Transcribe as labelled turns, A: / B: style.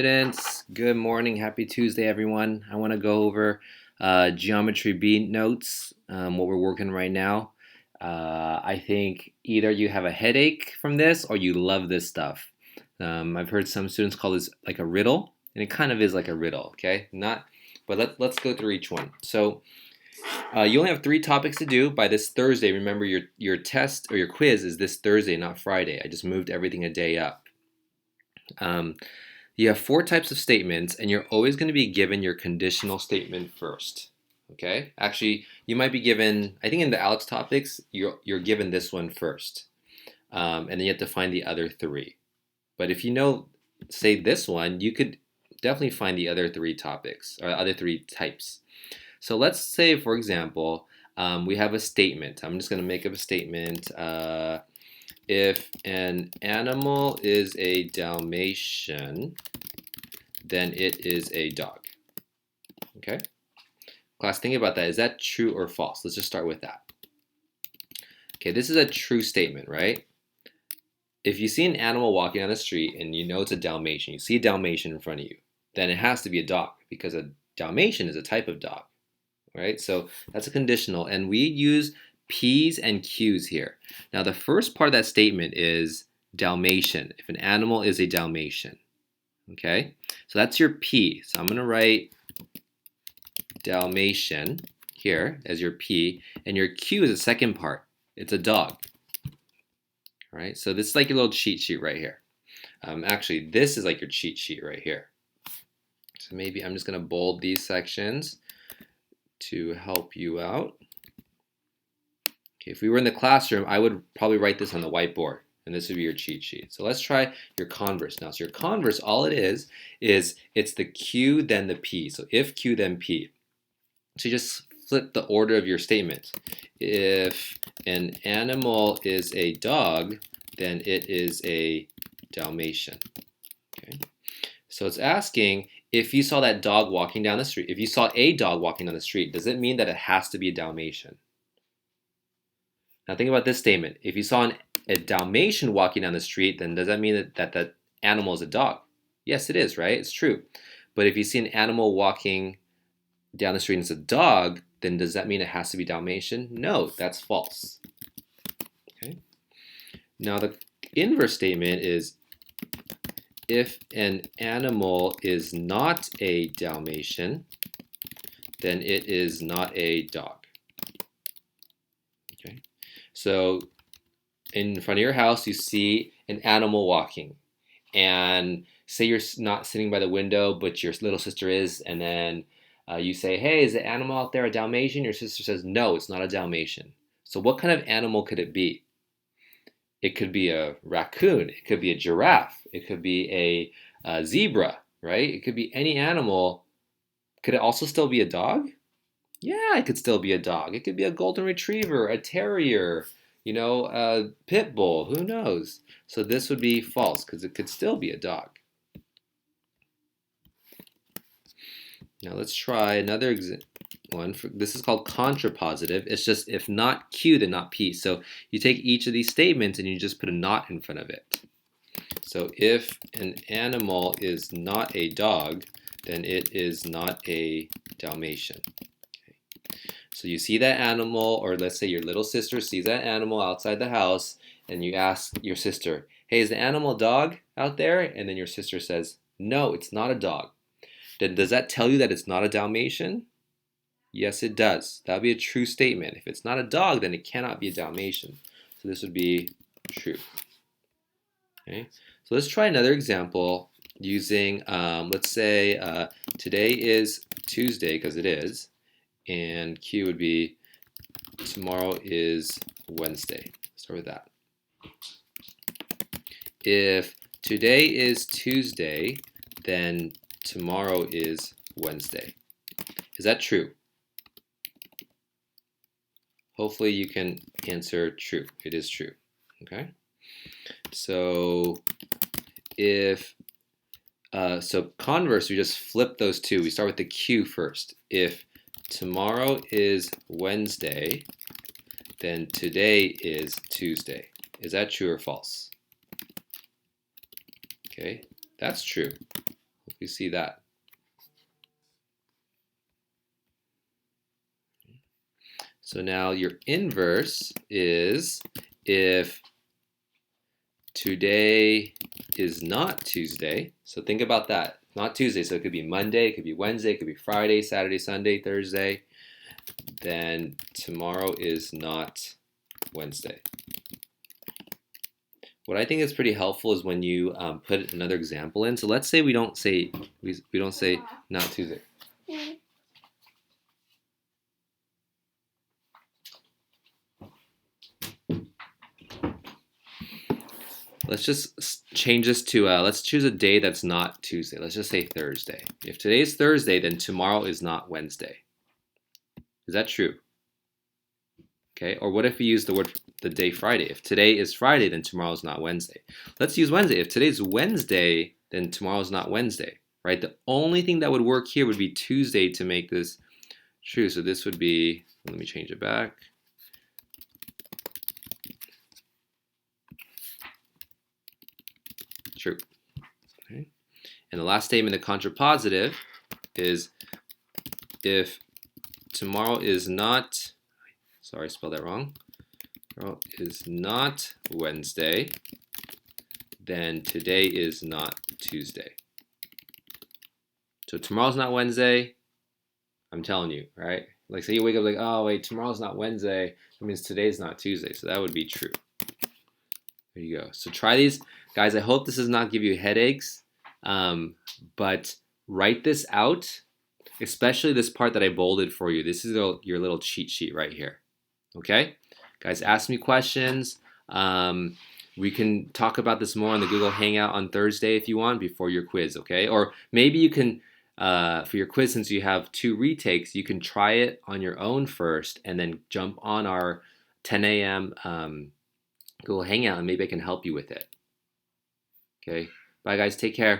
A: Students, good morning. Happy Tuesday, everyone. I want to go over Geometry B notes, what we're working right now. I think either you have a headache from this or you love this stuff. I've heard some students call this like a riddle, and it kind of is like a riddle, okay? But let's go through each one. So you only have 3 topics to do by this Thursday. Remember, your test or your quiz is this Thursday, not Friday. I just moved everything a day up. You have 4 types of statements, and you're always going to be given your conditional statement first. Okay? Actually, you might be given, I think in the Alex topics, you're given this one first. And then you have to find the other 3. But if you know, say this one, you could definitely find the other 3 topics, or other 3 types. So let's say, for example, we have a statement. I'm just going to make up a statement. If an animal is a Dalmatian, then it is a dog. Okay? Class, think about that. Is that true or false? Let's just start with that. Okay, this is a true statement, right? If you see an animal walking down the street and you know it's a Dalmatian, you see a Dalmatian in front of you, then it has to be a dog because a Dalmatian is a type of dog, right? So that's a conditional, and we use P's and Q's here. Now the first part of that statement is Dalmatian, if an animal is a Dalmatian. Okay, so that's your P. So I'm going to write Dalmatian here as your P, and your Q is the second part. It's a dog. All right, so this is like your little cheat sheet right here. Actually, this is like your cheat sheet right here. So maybe I'm just going to bold these sections to help you out. Okay, if we were in the classroom, I would probably write this on the whiteboard, and this would be your cheat sheet. So let's try your converse now. So your converse, all it is it's the Q then the P. So if Q then P. So you just flip the order of your statement. If an animal is a dog, then it is a Dalmatian. Okay. So it's asking if you saw that dog walking down the street. If you saw a dog walking down the street, does it mean that it has to be a Dalmatian? Now think about this statement. If you saw a Dalmatian walking down the street, then does that mean that that animal is a dog? Yes, it is, right? It's true. But if you see an animal walking down the street and it's a dog, then does that mean it has to be Dalmatian? No, that's false. Okay. Now the inverse statement is if an animal is not a Dalmatian, then it is not a dog. Okay. So in front of your house, you see an animal walking, and say you're not sitting by the window, but your little sister is, and then you say, hey, is the animal out there a Dalmatian? Your sister says, no, it's not a Dalmatian. So what kind of animal could it be? It could be a raccoon. It could be a giraffe. It could be a zebra, right? It could be any animal. Could it also still be a dog? Yeah, it could still be a dog. It could be a golden retriever, a terrier, a pit bull. Who knows? So this would be false because it could still be a dog. Now let's try another one. This is called contrapositive. It's just if not Q, then not P. So you take each of these statements and you just put a not in front of it. So if an animal is not a dog, then it is not a Dalmatian. Okay. So you see that animal, or let's say your little sister sees that animal outside the house, and you ask your sister, hey, is the animal a dog out there? And then your sister says, no, it's not a dog. Then does that tell you that it's not a Dalmatian? Yes, it does. That would be a true statement. If it's not a dog, then it cannot be a Dalmatian. So this would be true. Okay. So let's try another example using, let's say today is Tuesday, because it is, and Q would be tomorrow is Wednesday. Start with that. If today is Tuesday, then tomorrow is Wednesday. Is that true? Hopefully you can answer true. It is true. Okay. So so converse, we just flip those two. We start with the Q first. If tomorrow is Wednesday, then today is Tuesday. Is that true or false? Okay, that's true. We see that. So now your inverse is if today is not Tuesday. So think about that. Not Tuesday, so it could be Monday, it could be Wednesday, it could be Friday, Saturday, Sunday, Thursday. Then tomorrow is not Wednesday. What I think is pretty helpful is when you put another example in. So let's say we don't say not Tuesday. Let's just change this to let's choose a day that's not Tuesday. Let's just say Thursday. If today is Thursday, then tomorrow is not Wednesday. Is that true? Okay. Or what if we use the day Friday? If today is Friday, then tomorrow is not Wednesday. Let's use Wednesday. If today's Wednesday, then tomorrow is not Wednesday. Right? The only thing that would work here would be Tuesday to make this true. So this would be, let me change it back. True. Okay. And the last statement, the contrapositive, is if tomorrow is not, sorry, I spelled that wrong. Tomorrow is not Wednesday, then today is not Tuesday. So tomorrow's not Wednesday, I'm telling you, right? Like say you wake up like, oh wait, tomorrow's not Wednesday, that means today's not Tuesday. So that would be true. There you go. So try these. Guys, I hope this does not give you headaches, but write this out, especially this part that I bolded for you. This is your little cheat sheet right here. Okay? Guys, ask me questions. We can talk about this more on the Google Hangout on Thursday if you want before your quiz, okay? Or maybe you can, for your quiz, since you have 2 retakes, you can try it on your own first and then jump on our 10 a.m. Google Hangout and maybe I can help you with it. Okay? Bye guys, take care.